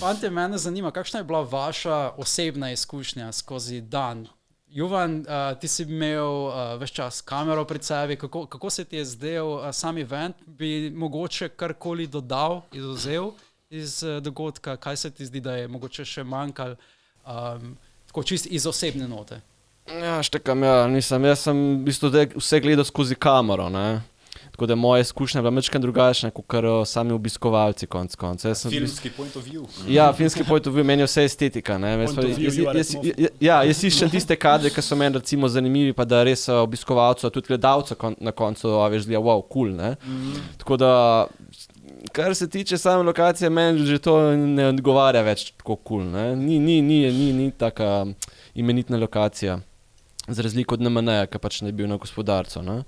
Fante, mene zanima, kakšna je bila vaša osebna izkušnja skozi dan? Jovan, ti si imel ves čas kamero pred sebi, kako se ti je zdel sam event? Bi mogoče karkoli dodal, izuzel iz dogodka? Kaj se ti zdi, da je mogoče še manjkalo, tako čist iz osebne note? Ja, štekam, jaz sem v bistvu vse gledal skozi kamero, ne. Tako da moja izkušnja je bila malo drugačna, kot sami obiskovalci konc konca. Filmski point of view. Ja, filmski point of view, meni je vse estetika, ne. Jaz iščem tiste kadre, ki so meni recimo zanimivi, pa da res obiskovalcev, tudi gledalcev na koncu, veš, zgleda, wow, cool, ne. Tako da, kar se tiče same lokacije, meni že to ne odgovarja več tako cool, ne. Ni taka imenitna lokacija, za razliko od NMN-ja, ki pač ne bi bil na Gospodarcu, ne.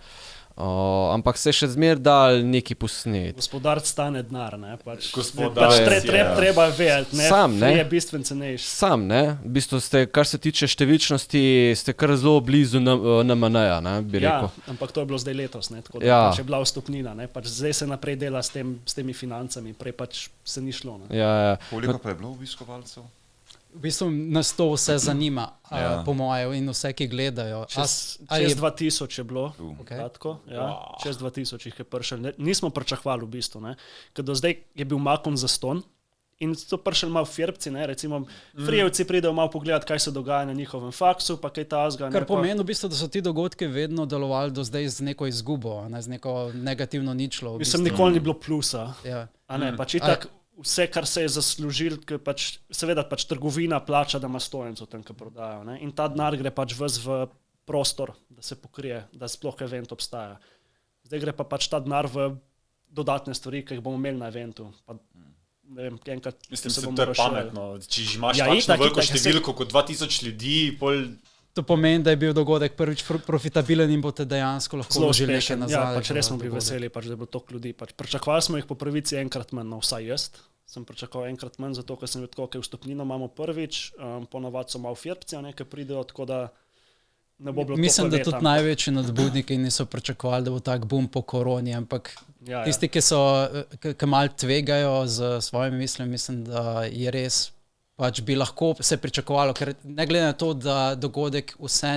Ampak se še zmer dal neki posnet. Gospodarc stane denar, ne? Treba vedeti, ne? Sam, ne? Je bistveno cenejši. Sam, ne? V bistvu ste, kar se tiče številčnosti, ste kar zelo blizu NMN-ja, ne, bi rekel. Ja, ampak to je bilo zdaj letos, ne? Tako da pač je bila vstopnina, ne? Pač zdaj se naprej dela s temi financami, prej pač se ni šlo, ne? Ja. Koliko pa je bilo obiskovalcev? V bistvu nas to vse zanima, po moje, in vse, ki gledajo. Čez 2000 je bilo, kratko, čez 2000 jih je prišel. Nismo pričakovali v bistvu, ne. Ker do zdaj je bil makon zastonj in so prišli malo firbci, ne, recimo frijevci pridejo malo pogledati, kaj se dogaja na njihovem faksu, pa kaj tazga. Kar pomeni v bistvu, da so ti dogodki vedno delovali do zdaj z neko izgubo, ne, z neko negativno ničlo. Mislim, nikoli ni bilo plusa, a ne, pač itak vse, kar se je zaslužil, pač, seveda pač trgovina plača, da ima stojenco tam, ki prodajo. Ne? In ta denar gre pač ves v prostor, da se pokrije, da sploh event obstaja. Zdaj gre pa pač ta denar v dodatne stvari, ki jih bomo imeli na eventu. Pa, ne vem, enkrat, mislim, to je pametno. Če imaš takšno veliko številko kot 2000 ljudi, pol... To pomeni, da je bil dogodek prvič profitabilen in boste dejansko lahko vložili nekaj nazaj. Ja, pač res smo bili veseli, pač, da je bilo toliko ljudi. Pač, pričakovali smo jih po pravici enkrat manj, no vsaj jaz. Sem pričakoval enkrat manj, zato ker sem videl, kaj vstopnino imamo prvič, ponovadi so malo firbci, ki pridejo, tako da ne bo bilo. Mislim, da tudi največji nadbudniki niso pričakovali, da bo tak boom po koroni, ampak tisti, ki malo tvegajo z svojimi mislimi, mislim, da je res pač bi lahko se pričakovalo, ker ne glede na to, da dogodek vse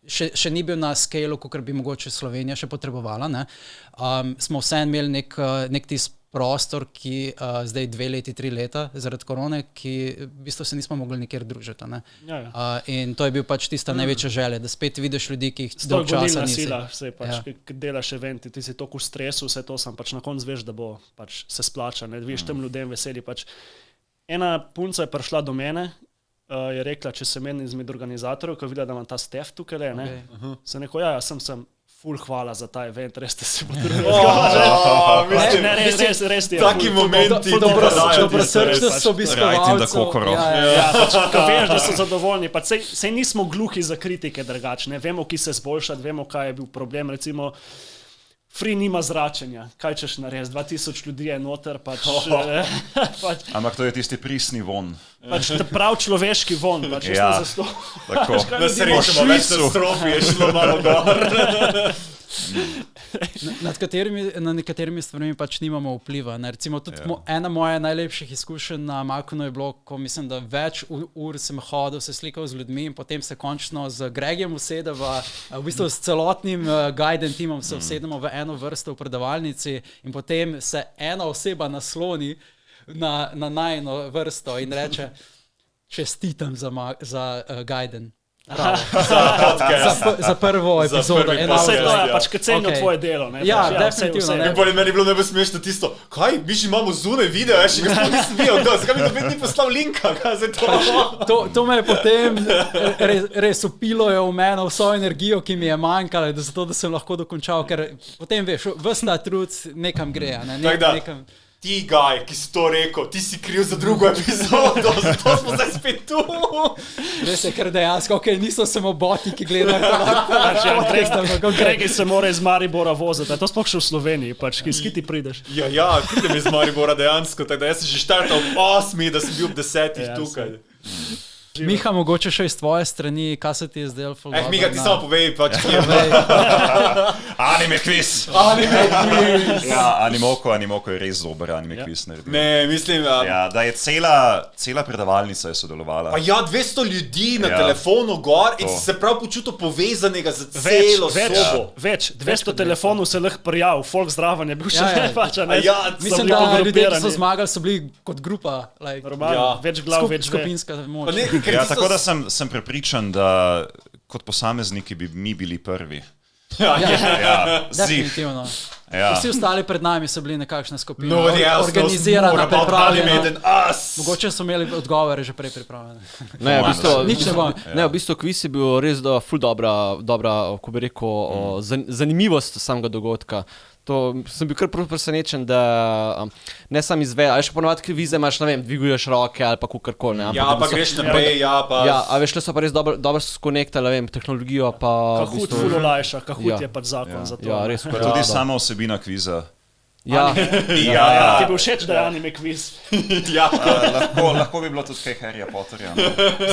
še ni bil na scale-u, kakor bi mogoče Slovenija še potrebovala, ne, smo vse imeli nek tist prostor, ki zdaj 2 leti, 3 leta zaradi korone, ki v bistvu se nismo mogli nikjer družiti, ne. In to je bil pač tista največja želja, da spet vidiš ljudi, ki jih dolgo časa nisi. Sila, vse pač, ki delaš eventi, ti si toliko v stresu, vse to sam pač na koncu veš, da bo pač se splača, ne, vidiš tem ljudem veseli, pač. Ena punca je prišla do mene, je rekla, če se meni izmed organizatorjev, ko je videla, da imam ta Stef tukaj, ne, sem rekel, sem ful hvala za ta event, res ste se potrudili. Res ti je. Taki momenti. Dobrosrčnost obiskovalcev. Ko veš, da so zadovoljni, pa sej nismo gluhi za kritike drugačne, vemo, ki se zboljšati, vemo, kaj je bil problem, recimo Free nima zračenja, kaj češ narediti, 2000 ljudi je noter, pač... Ampak to je tisti prisni von. Pač prav človeški von, pač jaz ne zasto. Tako. Da se rečemo, več na strofi je šlo malo gor. Na nekaterimi stvarmi pač nimamo vpliva. Ne? Recimo tudi ena moja najlepših izkušenj na Makonu je bilo, ko mislim, da več ur sem hodil, se slikal z ljudmi in potem se končno z Gregjem usedeva, v bistvu s celotnim guiden timom se usedemo v eno vrsto v predavalnici in potem se ena oseba nasloni na najino vrsto in reče, čestitam za guiden. Za prvo epizodo. Vse to je, pač kad cenijo tvoje delo. Ne? Ja, definitivno. Meni je bilo najbolj smešno tisto, kaj, mi že imamo zunaj video, jaz še ga sploh nisem videl, zakaj mi noben ni poslal linka, kaj za to? To me je potem res upilo je v mene vso energijo, ki mi je manjkala, zato da sem lahko dokončal, ker potem veš, ves ta trud nekam gre, nekam... Ti gaj, ki si to rekel, ti si kriv za drugo epizodo, zato smo zdaj spet tu. Res je, ker dejansko, niso samo boti, ki gledajo. Gregi se mora iz Maribora voziti, to sploh še v Sloveniji, pač, s ki ti prideš. Ja, pridem iz Maribora dejansko, tako da jaz sem že štartal ob 8, da sem bil ob 10 tukaj. Miha, mogoče še iz tvoje strani, kaj se ti je zdelo? Miha, ti samo povej, pač kje Anime quiz. Ja, Animoko je res dober anime quiz naredil. Ne, mislim, da je cela predavalnica je sodelovala. Pa ja, 200 ljudi na telefonu gor in si se prav počutil povezanega za celo sobo. Več, 200 telefonov se lahko prijav, folk zdraven je bil še pač, ne? Mislim, da ljudje, ki so zmagali, so bili kot grupa. Več glav, več skupinska moč. Tako da sem prepričan, da kot posamezniki bi mi bili prvi. Definitivno. Vsi ostali pred nami so bili nekakšna skupina, organizirana, pripravljena. Mogoče so imeli odgovore že prej pripravljene. V bistvu kviz je bil res ful dobra, ko bi rekel, zanimivost samega dogodka. To sem bil kar presenečen, da ne sam izveja, ali še ponovadi kvize imaš, ne vem, dviguješ roke ali pa kukarkoli. Ja, pa greš naprej, a veš, le so pa res dobro skonektali, ne vem, tehnologijo pa... Kahut ful olajša, Kahut je pač zakon za to. Ja, res. Tudi sama osebina kviza. Ja. Ti je bil všeč, da je anime kviz. Lahko bi bilo tudi kaj Harryja Potterja.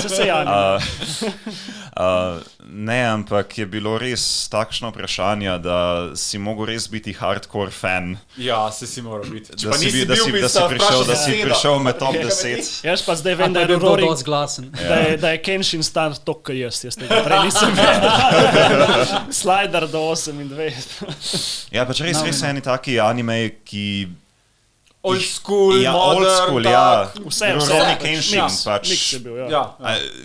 Se je anime. Ne, ampak je bilo res takšno vprašanje, da si mogel res biti hardcore fan. Ja, se si moral biti. Da si prišel med top 10. Jaz pa zdaj vem, da je Kenshin star toliko jaz tega prej nisem vedel. Slider do 28. Ja, pač res eni taki anime, ki... Old school, modern, vse. Rurouni Kenshin, pač. Mix je bil,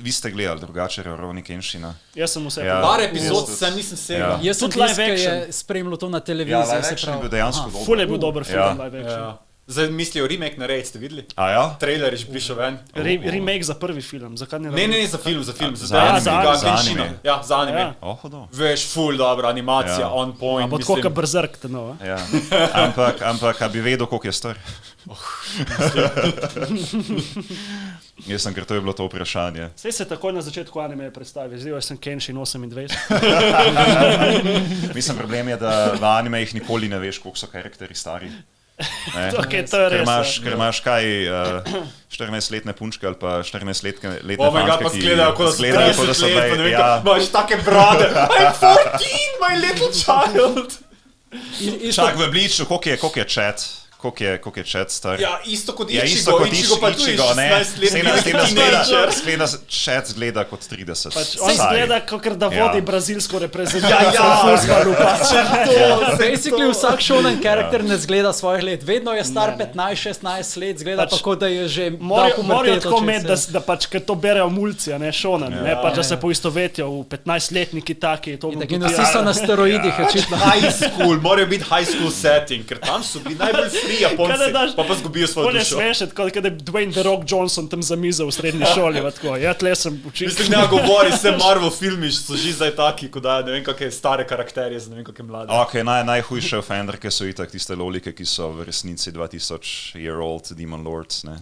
Vi ste gledali drugače Rurouni Kenshina? Jaz sem vse. Par epizod sem nisem segel. Jaz sem spremljal to na televiziji. Ja, live action je bil dejansko dober. Ful je bil dober film, live action. Zdaj mislijo remake narediti, ste videli? A ja? Trailer je že prišel ven. Remake za prvi film, zakaj ne? Ne, za film. Za anime. Ja, za anime. Veš, ful dobra animacija, on point. Bo tako kot Berserk, te no. Ampak, a bi vedel, koliko je star? Jaz sem, ker to je bilo to vprašanje. Saj se takoj na začetku anime predstavi, zdaj sem Kenshin 28. Mislim, problem je, da v animejih nikoli ne veš, koliko so karakteri stari. Okay, to je res. Ker imaš kaj 14-letne punčke ali pa 14-letne fančke, pa izgledajo, kot da so bili. Imaš take brade. I'm 14, my little child. Čak v Bleachu, koliko je chat? Koliko je chat star? Ja, isto kot Ichigo pa tudi 16-letni chat zgleda kot 30. On zgleda, kot da vodi brazilsko reprezentacijo. Basically vsak shonen karakter ne zgleda svojih let. Vedno je star 15-16 let, zgleda pa kot da je že morajo tako imeti, da pač, ker to berejo mulci, a ne shonen, da se poistovetijo v 15-letniki taki. In vsi so na steroidih, očitno. High school, morajo biti high school setting, ker tam so bili najbolj free Japonci, pa zgubijo svojo dušo. To je smešet, kot da je Dwayne The Rock Johnson tam za mizo v srednji šoli. Ja, tle sem učil. Mislim, ne govori, vse Marvel filmi so že zdaj taki, ko dajo ne vem kakšne stare karakterje za ne vem kakšne mlade. Ok, najhujše offenderke so itak tiste lolike, ki so v resnici 2000-year-old Demon Lords, ne?